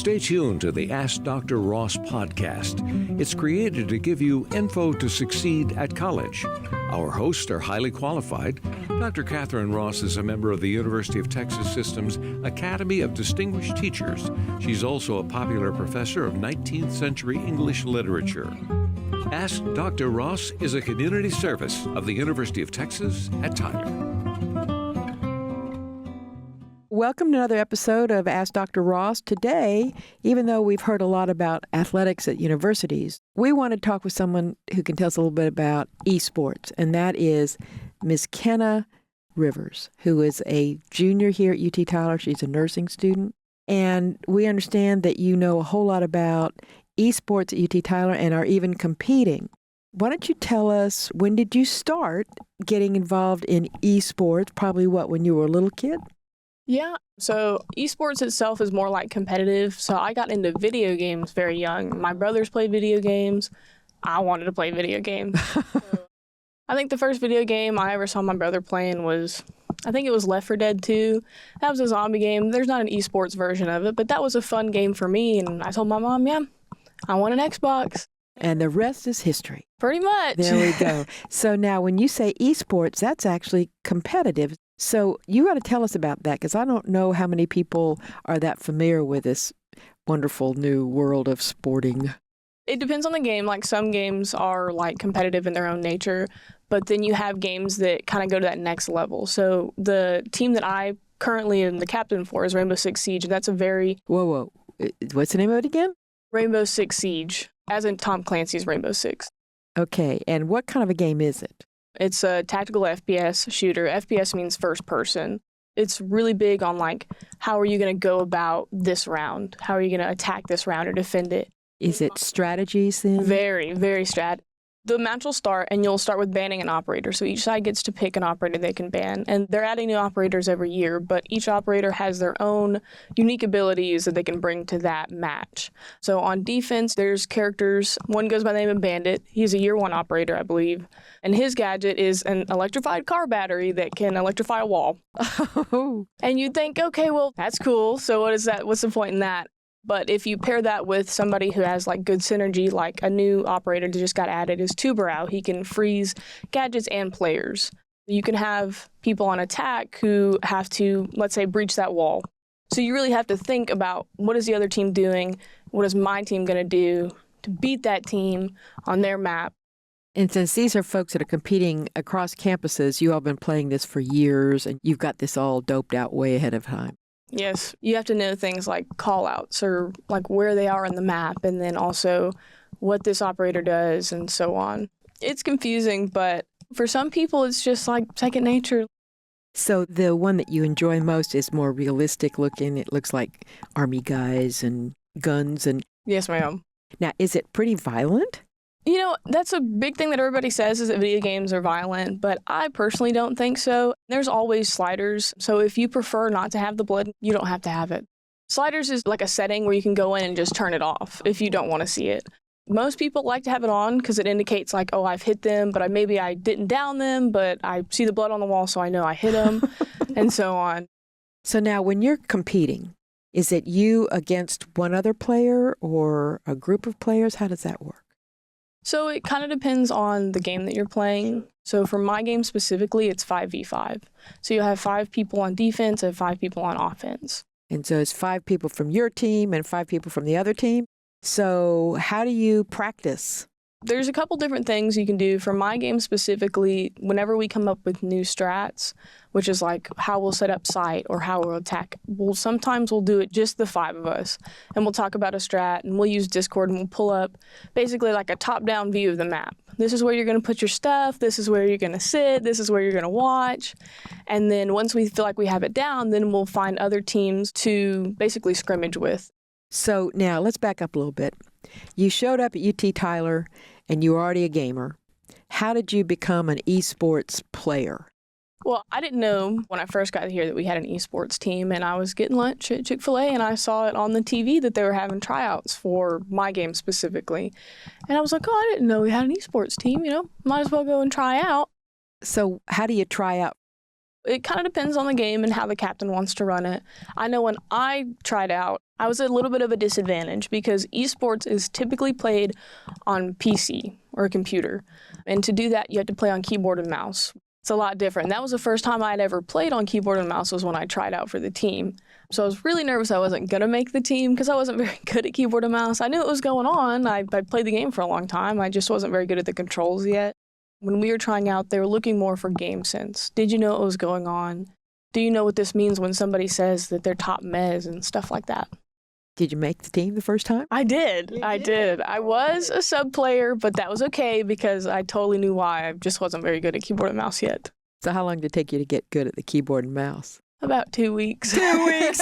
Stay tuned to the Ask Dr. Ross podcast. It's created to give you info to succeed at college. Our hosts are highly qualified. Dr. Catherine Ross is a member of the University of Texas System's Academy of Distinguished Teachers. She's also a popular professor of 19th century English literature. Ask Dr. Ross is a community service of the University of Texas at Tyler. Welcome to another episode of Ask Dr. Ross. Today, even though we've heard a lot about athletics at universities, we want to talk with someone who can tell us a little bit about esports, and that is Ms. Kenna Rivers, who is a junior here at UT Tyler. She's a nursing student, and we understand that you know a whole lot about esports at UT Tyler and are even competing. Why don't you tell us, when did you start getting involved in esports? Probably when you were a little kid? Yeah, so esports itself is more like competitive. So I got into video games very young. My brothers played video games. I wanted to play video games. So I think the first video game I ever saw my brother playing was, I think it was Left 4 Dead 2. That was a zombie game. There's not an esports version of it, but that was a fun game for me. And I told my mom, yeah, I want an Xbox. And the rest is history. Pretty much. There we go. So now when you say esports, that's actually competitive. So you got to tell us about that, because I don't know how many people are that familiar with this wonderful new world of sporting. It depends on the game. Like some games are like competitive in their own nature, but then you have games that kind of go to that next level. So the team that I currently am the captain for is Rainbow Six Siege. That's a very... Whoa. What's the name of it again? Rainbow Six Siege, as in Tom Clancy's Rainbow Six. Okay, and what kind of a game is it? It's a tactical FPS shooter. FPS means first person. It's really big on like, how are you going to go about this round? How are you going to attack this round or defend it? Is it strategies then? Very, very strat. The match will start, and you'll start with banning an operator. So each side gets to pick an operator they can ban. And they're adding new operators every year, but each operator has their own unique abilities that they can bring to that match. So on defense, there's characters. One goes by the name of Bandit. He's a year one operator, I believe. And his gadget is an electrified car battery that can electrify a wall. Oh. And you'd think, okay, well, that's cool. So what is that? What's the point in that? But if you pair that with somebody who has like good synergy, like a new operator that just got added is Tuberow, he can freeze gadgets and players. You can have people on attack who have to, let's say, breach that wall. So you really have to think about, what is the other team doing? What is my team going to do to beat that team on their map? And since these are folks that are competing across campuses, you all have been playing this for years, and you've got this all doped out way ahead of time. Yes, you have to know things like call-outs or like where they are on the map, and then also what this operator does and so on. It's confusing, but for some people, it's just like second nature. So the one that you enjoy most is more realistic looking. It looks like army guys and guns. And Yes, ma'am. now, is it pretty violent? You know, that's a big thing that everybody says, is that video games are violent, but I personally don't think so. There's always sliders, so if you prefer not to have the blood, you don't have to have it. Sliders is like a setting where you can go in and just turn it off if you don't want to see it. Most people like to have it on because it indicates like, oh, I've hit them, but maybe I didn't down them, but I see the blood on the wall, so I know I hit them, and so on. So now when you're competing, is it you against one other player or a group of players? How does that work? So it kind of depends on the game that you're playing. So for my game specifically, it's 5v5. So you'll have 5 people on defense and 5 people on offense. And so it's 5 people from your team and 5 people from the other team. So how do you practice? There's a couple different things you can do. For my game specifically, whenever we come up with new strats, which is like how we'll set up site or how we'll attack, sometimes we'll do it just the 5 of us, and we'll talk about a strat, and we'll use Discord, and we'll pull up basically like a top-down view of the map. This is where you're going to put your stuff, this is where you're going to sit, this is where you're going to watch, and then once we feel like we have it down, then we'll find other teams to basically scrimmage with. So now let's back up a little bit. You showed up at UT Tyler and you were already a gamer. How did you become an esports player? Well, I didn't know when I first got here that we had an esports team, and I was getting lunch at Chick-fil-A, and I saw it on the TV that they were having tryouts for my game specifically. And I was like, oh, I didn't know we had an esports team, might as well go and try out. So how do you try out? It kind of depends on the game and how the captain wants to run it. I know when I tried out, I was at a little bit of a disadvantage because esports is typically played on PC or a computer. And to do that, you have to play on keyboard and mouse. It's a lot different. That was the first time I had ever played on keyboard and mouse was when I tried out for the team. So I was really nervous I wasn't going to make the team because I wasn't very good at keyboard and mouse. I knew what was going on. I played the game for a long time. I just wasn't very good at the controls yet. When we were trying out, they were looking more for game sense. Did you know what was going on? Do you know what this means when somebody says that they're top mez and stuff like that? Did you make the team the first time? I did. I did. I was a sub player, but that was okay because I totally knew why. I just wasn't very good at keyboard and mouse yet. So how long did it take you to get good at the keyboard and mouse? About 2 weeks. 2 weeks.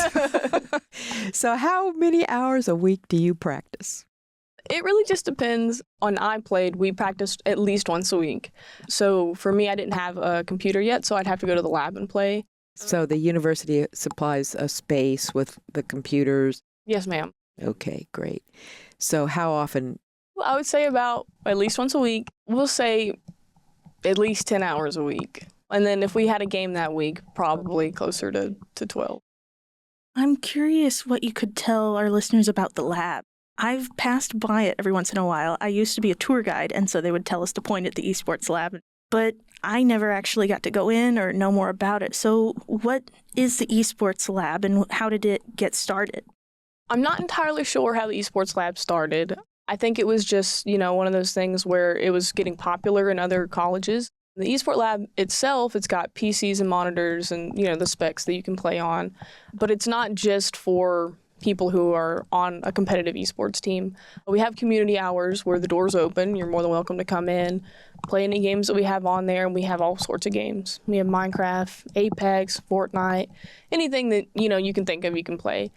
So how many hours a week do you practice? It really just depends. On iPlayed, we practiced at least once a week. So for me, I didn't have a computer yet, so I'd have to go to the lab and play. So the university supplies a space with the computers? Yes, ma'am. Okay, great. So how often? Well, I would say about at least once a week. We'll say at least 10 hours a week. And then if we had a game that week, probably closer to 12. I'm curious what you could tell our listeners about the lab. I've passed by it every once in a while. I used to be a tour guide, and so they would tell us to point at the esports lab. But I never actually got to go in or know more about it. So what is the esports lab, and how did it get started? I'm not entirely sure how the esports lab started. I think it was just, one of those things where it was getting popular in other colleges. The eSport Lab itself, it's got PCs and monitors and, the specs that you can play on. But it's not just for people who are on a competitive esports team. We have community hours where the door's open. You're more than welcome to come in, play any games that we have on there, and we have all sorts of games. We have Minecraft, Apex, Fortnite, anything that, you can think of you can play.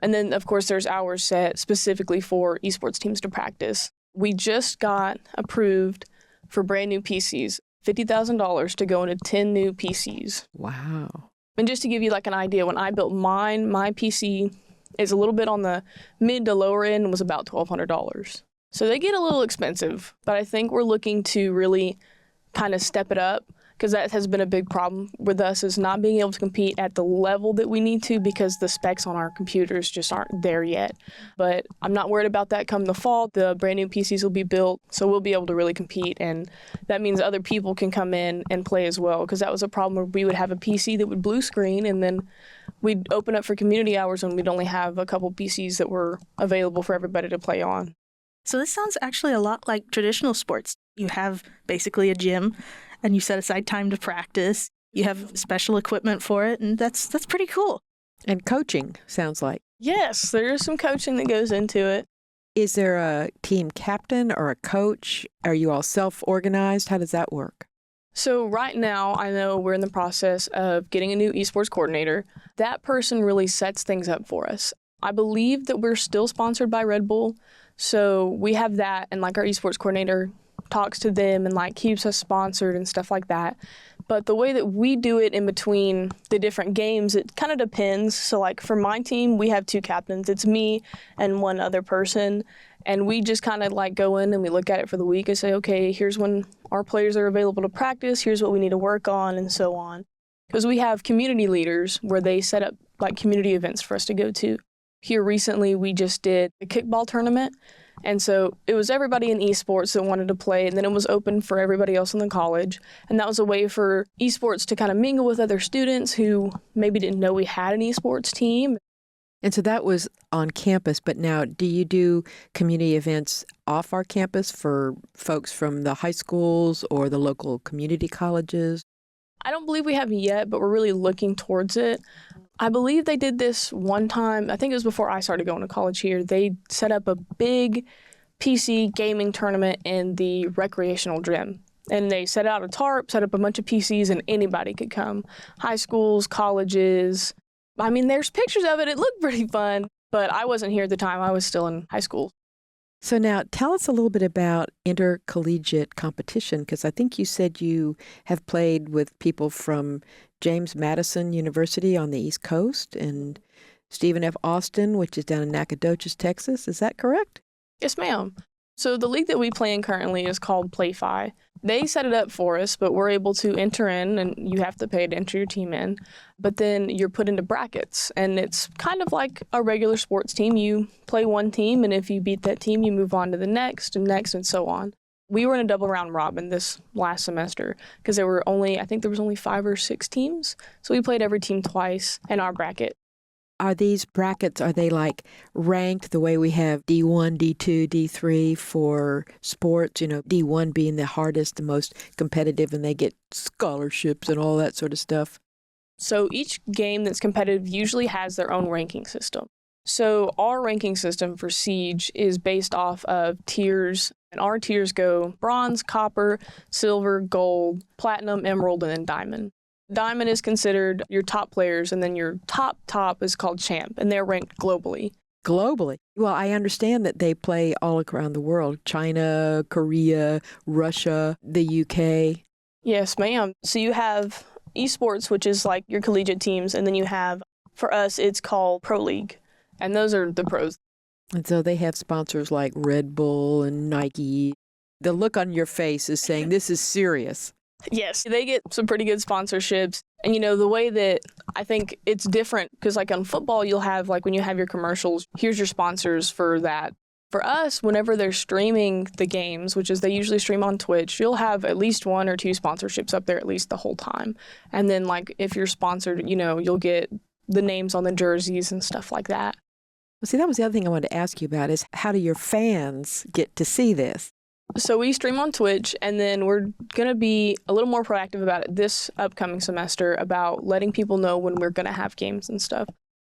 And then, of course, there's hours set specifically for esports teams to practice. We just got approved for brand new PCs, $50,000 to go into 10 new PCs. Wow. And just to give you an idea, when I built mine, my PC is a little bit on the mid to lower end and was about $1,200. So they get a little expensive, but I think we're looking to really kind of step it up because that has been a big problem with us is not being able to compete at the level that we need to because the specs on our computers just aren't there yet. But I'm not worried about that come the fall. The brand new PCs will be built, so we'll be able to really compete. And that means other people can come in and play as well because that was a problem where we would have a PC that would blue screen and then we'd open up for community hours and we'd only have a couple PCs that were available for everybody to play on. So this sounds actually a lot like traditional sports. You have basically a gym and you set aside time to practice. You have special equipment for it, and that's pretty cool. And coaching, sounds like. Yes, there is some coaching that goes into it. Is there a team captain or a coach? Are you all self-organized? How does that work? So right now, I know we're in the process of getting a new esports coordinator. That person really sets things up for us. I believe that we're still sponsored by Red Bull, so we have that, and our esports coordinator talks to them and keeps us sponsored and stuff like that. But the way that we do it in between the different games, it kind of depends. So for my team, we have 2 captains. It's me and one other person. And we just kind of go in and we look at it for the week and say, okay, here's when our players are available to practice. Here's what we need to work on and so on. Because we have community leaders where they set up community events for us to go to. Here recently, we just did a kickball tournament. And so it was everybody in esports that wanted to play, and then it was open for everybody else in the college. And that was a way for esports to kind of mingle with other students who maybe didn't know we had an esports team. And so that was on campus, but now do you do community events off our campus for folks from the high schools or the local community colleges? I don't believe we have yet, but we're really looking towards it. I believe they did this one time, I think it was before I started going to college here. They set up a big PC gaming tournament in the recreational gym. And they set out a tarp, set up a bunch of PCs, and anybody could come. High schools, colleges. I mean, there's pictures of it. It looked pretty fun, but I wasn't here at the time. I was still in high school. So now tell us a little bit about intercollegiate competition, because I think you said you have played with people from James Madison University on the East Coast and Stephen F. Austin, which is down in Nacogdoches, Texas. Is that correct? Yes, ma'am. So the league that we play in currently is called PlayFi. They set it up for us, but we're able to enter in, and you have to pay to enter your team in. But then you're put into brackets, and it's kind of like a regular sports team. You play one team, and if you beat that team, you move on to the next, and so on. We were in a double round robin this last semester because I think there was only 5 or 6 teams. So we played every team twice in our bracket. Are these brackets, are they like ranked the way we have D1, D2, D3 for sports? You know, D1 being the hardest, the most competitive, and they get scholarships and all that sort of stuff? So each game that's competitive usually has their own ranking system. So our ranking system for Siege is based off of tiers, and our tiers go bronze, copper, silver, gold, platinum, emerald, and then diamond. Diamond is considered your top players, and then your top is called champ, and they're ranked globally. Globally? Well, I understand that they play all around the world. China, Korea, Russia, the UK. Yes, ma'am. So you have Esports, which is like your collegiate teams, and then you have, for us, it's called Pro League, and those are the pros. And so they have sponsors like Red Bull and Nike. The look on your face is saying this is serious. Yes, they get some pretty good sponsorships. And, you know, the way that I think it's different, because like on football, you'll have like when you have your commercials, here's your sponsors for that. For us, whenever they're streaming the games, which is they usually stream on Twitch, you'll have at least 1 or 2 sponsorships up there at least the whole time. And then like if you're sponsored, you know, you'll get the names on the jerseys and stuff like that. Well, see, that was the other thing I wanted to ask you about is how do your fans get to see this? So we stream on Twitch, and then we're going to be a little more proactive about it this upcoming semester about letting people know when we're going to have games and stuff.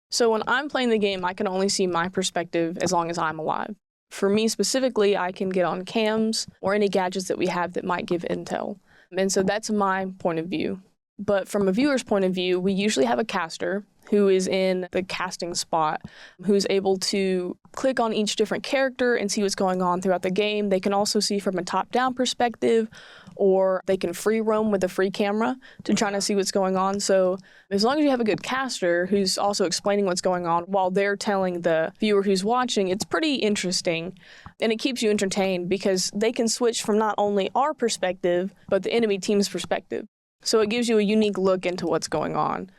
So when I'm playing the game, I can only see my perspective as long as I'm alive. For me specifically, I can get on cams or any gadgets that we have that might give intel. And so that's my point of view. But from a viewer's point of view, we usually have a caster who is in the casting spot, who's able to click on each different character and see what's going on throughout the game. They can also see from a top-down perspective, or they can free roam with a free camera to try to see what's going on. So as long as you have a good caster who's also explaining what's going on while they're telling the viewer who's watching, it's pretty interesting. And it keeps you entertained because they can switch from not only our perspective, but the enemy team's perspective. So it gives you a unique look into what's going on.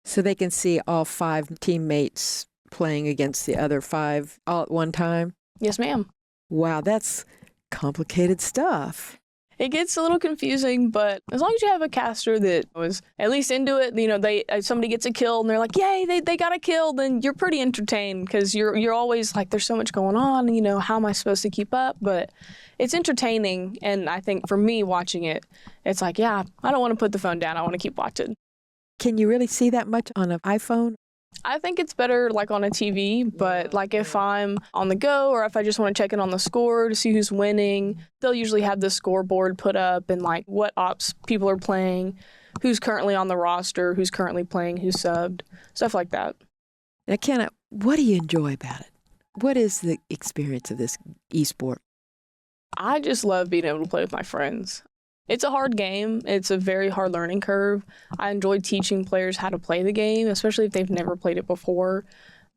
So they can see all 5 teammates playing against the other 5 all at one time? Yes, ma'am. Wow, that's complicated stuff. It gets a little confusing, but as long as you have a caster that was at least into it, you know, somebody gets a kill and they're like, yay, they got a kill, then you're pretty entertained because you're always like, there's so much going on, you know, how am I supposed to keep up? But it's entertaining, and I think for me watching it, it's like, yeah, I don't want to put the phone down. I want to keep watching. Can you really see that much on an iPhone? I think it's better like on a TV, but like if I'm on the go or if I just want to check in on the score to see who's winning, they'll usually have the scoreboard put up and like what ops people are playing, who's currently on the roster, who's currently playing, who's subbed, stuff like that. Now, Kenna, what do you enjoy about it? What is the experience of this esport? I just love being able to play with my friends. It's a hard game. It's a very hard learning curve. I enjoy teaching players how to play the game, especially if they've never played it before.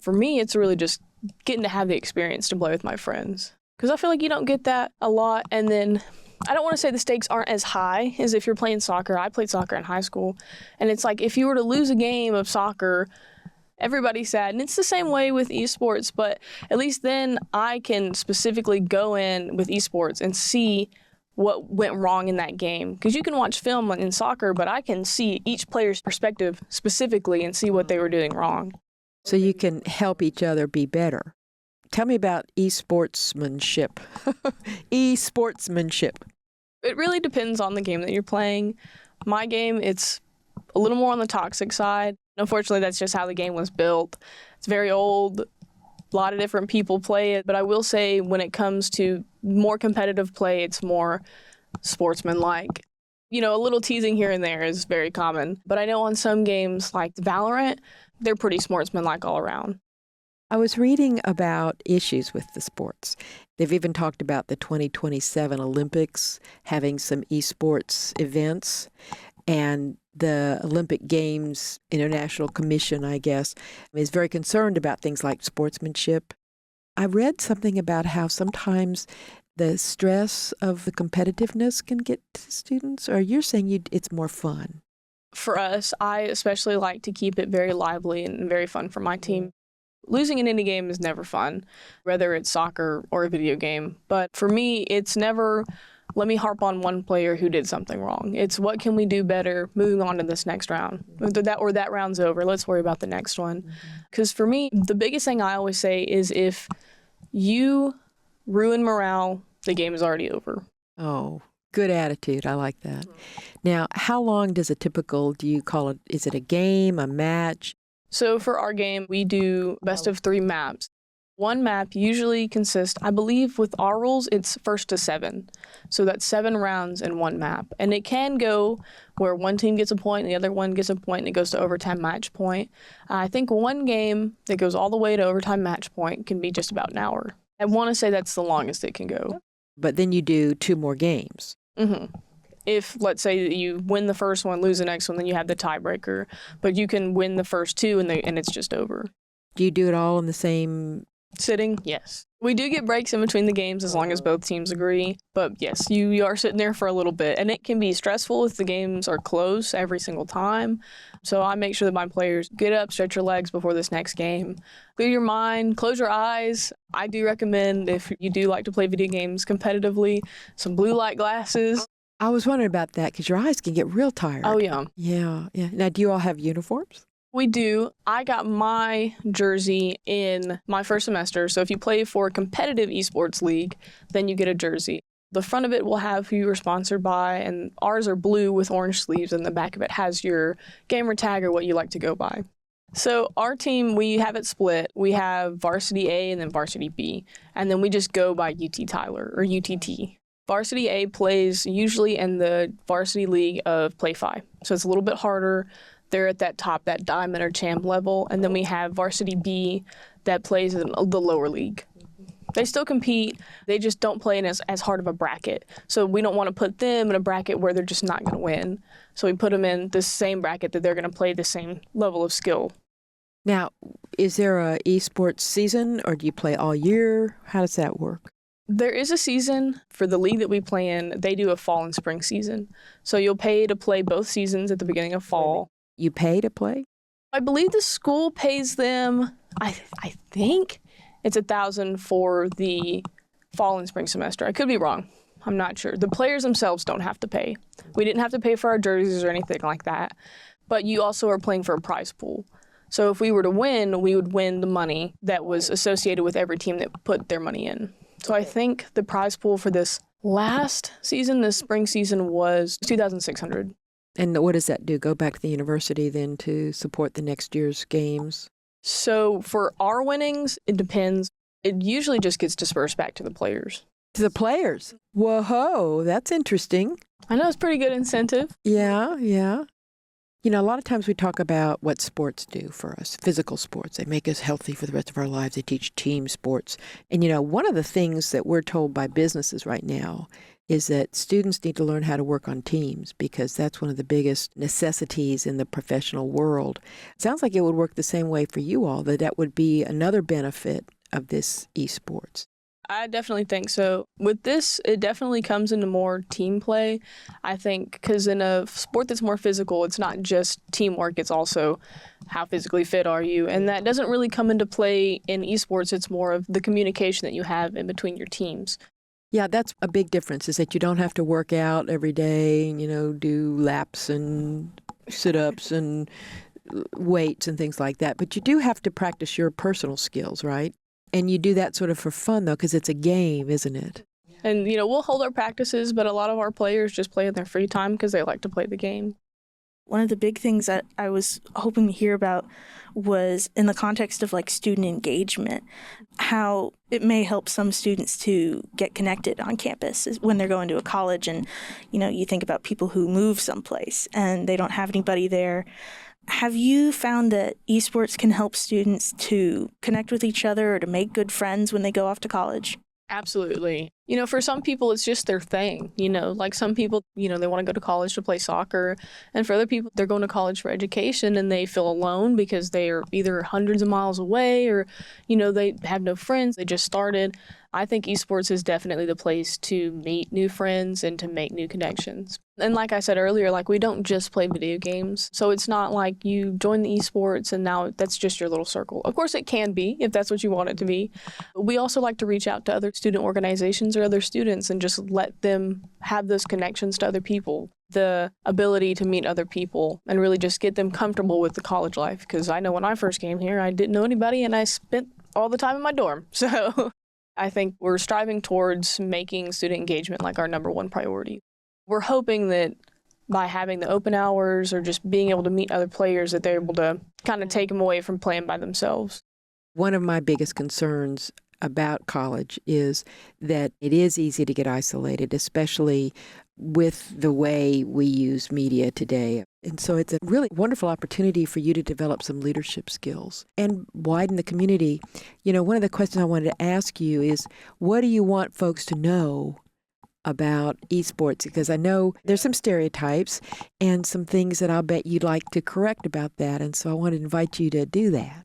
For me, it's really just getting to have the experience to play with my friends. Because I feel like you don't get that a lot. And then I don't want to say the stakes aren't as high as if you're playing soccer. I played soccer in high school. And it's like if you were to lose a game of soccer, everybody's sad. And it's the same way with esports. But at least then I can specifically go in with esports and see what went wrong in that game. Because you can watch film in soccer, but I can see each player's perspective specifically and see what they were doing wrong. So you can help each other be better. Tell me about esportsmanship. Esportsmanship. It really depends on the game that you're playing. My game, it's a little more on the toxic side. Unfortunately, that's just how the game was built. It's very old. A lot of different people play it, but I will say when it comes to more competitive play, it's more sportsman-like. You know, a little teasing here and there is very common, but I know on some games like Valorant, they're pretty sportsman-like all around. I was reading about issues with the sports. They've even talked about the 2027 Olympics having some esports events, and the Olympic Games International Commission, I guess, is very concerned about things like sportsmanship. I read something about how sometimes the stress of the competitiveness can get to students? Or you're saying it's more fun? For us, I especially like to keep it very lively and very fun for my team. Losing in any game is never fun, whether it's soccer or a video game. But for me, it's never, let me harp on one player who did something wrong. It's what can we do better moving on to this next round. Or that round's over, let's worry about the next one. Because for me, the biggest thing I always say is if you ruin morale, the game is already over. Oh, good attitude. I like that. Now, how long does do you call it, is it a game, a match? So for our game, we do best of 3 maps. One map usually consists, I believe with our rules, it's 1st to 7. So that's 7 rounds in one map. And it can go where one team gets a point and the other one gets a point and it goes to overtime match point. I think one game that goes all the way to overtime match point can be just about an hour. I want to say that's the longest it can go. But then you do 2 more games. Mm-hmm. If, let's say, that you win the first one, lose the next one, then you have the tiebreaker. But you can win the first 2 and it's just over. Do you do it all in the same sitting? Yes. We do get breaks in between the games as long as both teams agree. But yes, you are sitting there for a little bit. And it can be stressful if the games are close every single time. So I make sure that my players get up, stretch your legs before this next game. Clear your mind, close your eyes. I do recommend, if you do like to play video games competitively, some blue light glasses. I was wondering about that because your eyes can get real tired. Oh, yeah. Yeah. Now, do you all have uniforms? We do. I got my jersey in my first semester. So if you play for a competitive esports league, then you get a jersey. The front of it will have who you were sponsored by, and ours are blue with orange sleeves, and the back of it has your gamer tag or what you like to go by. So our team, we have it split. We have varsity A and then varsity B, and then we just go by UT Tyler or UTT. Varsity A plays usually in the varsity league of Play 5. So it's a little bit harder. They're at that top, that diamond or champ level. And then we have varsity B that plays in the lower league. They still compete. They just don't play in as hard of a bracket. So we don't want to put them in a bracket where they're just not going to win. So we put them in the same bracket that they're going to play the same level of skill. Now, is there a esports season or do you play all year? How does that work? There is a season for the league that we play in. They do a fall and spring season. So you'll pay to play both seasons at the beginning of fall. You pay to play? I believe the school pays them, I think it's $1,000 for the fall and spring semester. I could be wrong. I'm not sure. The players themselves don't have to pay. We didn't have to pay for our jerseys or anything like that. But you also are playing for a prize pool. So if we were to win, we would win the money that was associated with every team that put their money in. So I think the prize pool for this last season, this spring season, was $2,600. And what does that do? Go back to the university then to support the next year's games? So for our winnings, it depends. It usually just gets dispersed back to the players. To the players? Whoa, that's interesting. I know, it's pretty good incentive. Yeah. You know, a lot of times we talk about what sports do for us, physical sports. They make us healthy for the rest of our lives. They teach team sports. And, you know, one of the things that we're told by businesses right now is that students need to learn how to work on teams because that's one of the biggest necessities in the professional world. It sounds like it would work the same way for you all, that would be another benefit of this esports. I definitely think so. With this, it definitely comes into more team play, I think, because in a sport that's more physical, it's not just teamwork, it's also how physically fit are you. And that doesn't really come into play in esports. It's more of the communication that you have in between your teams. Yeah, that's a big difference, is that you don't have to work out every day and, you know, do laps and sit-ups and weights and things like that. But you do have to practice your personal skills, right? And you do that sort of for fun, though, because it's a game, isn't it? And, you know, we'll hold our practices, but a lot of our players just play in their free time because they like to play the game. One of the big things that I was hoping to hear about was in the context of like student engagement, how it may help some students to get connected on campus when they're going to a college. And, you know, you think about people who move someplace and they don't have anybody there. Have you found that esports can help students to connect with each other or to make good friends when they go off to college? Absolutely. You know, for some people, it's just their thing. You know, like some people, you know, they want to go to college to play soccer. And for other people, they're going to college for education and they feel alone because they are either hundreds of miles away or, you know, they have no friends. They just started. I think esports is definitely the place to meet new friends and to make new connections. And like I said earlier, like we don't just play video games. So it's not like you join the esports and now that's just your little circle. Of course it can be if that's what you want it to be. But we also like to reach out to other student organizations or other students and just let them have those connections to other people. The ability to meet other people and really just get them comfortable with the college life. Because I know when I first came here, I didn't know anybody and I spent all the time in my dorm. So I think we're striving towards making student engagement like our number one priority. We're hoping that by having the open hours or just being able to meet other players that they're able to kind of take them away from playing by themselves. One of my biggest concerns about college is that it is easy to get isolated, especially with the way we use media today. And so it's a really wonderful opportunity for you to develop some leadership skills and widen the community. You know, one of the questions I wanted to ask you is, what do you want folks to know about esports? Because I know there's some stereotypes and some things that I'll bet you'd like to correct about that. And so I want to invite you to do that.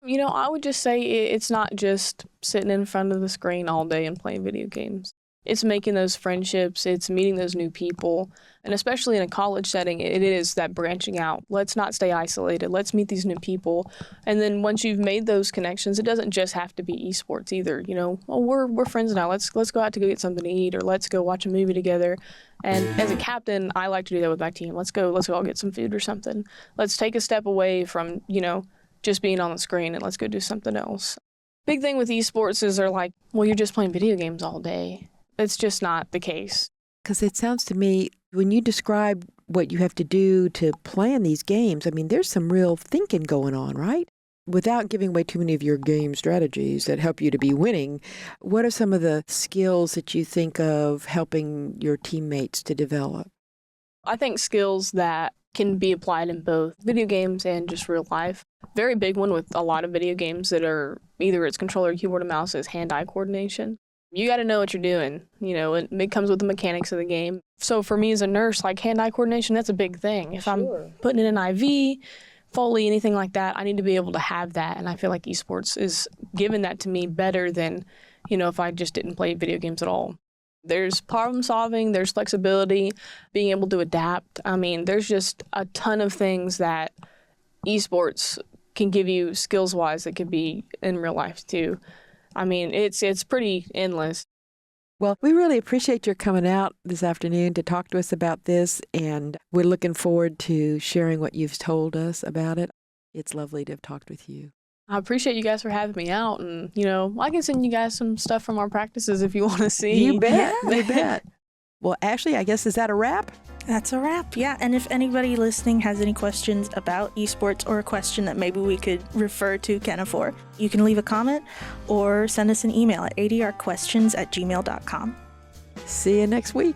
You know, I would just say it's not just sitting in front of the screen all day and playing video games. It's making those friendships, it's meeting those new people, and especially in a college setting, it is that branching out. Let's not stay isolated. Let's meet these new people. And then once you've made those connections, it doesn't just have to be esports either. You know, oh, we're friends now. Let's go out to go get something to eat, or let's go watch a movie together. And as a captain, I like to do that with my team. Let's go all get some food or something. Let's take a step away from, you know, just being on the screen and let's go do something else. Big thing with esports is they're like, well, you're just playing video games all day. It's just not the case. Because it sounds to me, when you describe what you have to do to plan these games, I mean, there's some real thinking going on, right? Without giving away too many of your game strategies that help you to be winning, what are some of the skills that you think of helping your teammates to develop? I think skills that can be applied in both video games and just real life. Very big one with a lot of video games that are either it's controller, keyboard, and mouse is hand-eye coordination. You got to know what you're doing, you know, and it comes with the mechanics of the game. So for me as a nurse, like hand-eye coordination, that's a big thing. If I'm putting in an IV, Foley, anything like that, I need to be able to have that. And I feel like esports is giving that to me better than, you know, if I just didn't play video games at all. There's problem solving, there's flexibility, being able to adapt. I mean, there's just a ton of things that esports can give you skills-wise that could be in real life too. I mean, it's pretty endless. Well, we really appreciate your coming out this afternoon to talk to us about this, and we're looking forward to sharing what you've told us about it. It's lovely to have talked with you. I appreciate you guys for having me out, and, you know, I can send you guys some stuff from our practices if you want to see. You bet, you bet. Well, Ashley, I guess, is that a wrap? That's a wrap, yeah. And if anybody listening has any questions about esports or a question that maybe we could refer to Kenna for, you can leave a comment or send us an email at adrquestions@gmail.com. See you next week.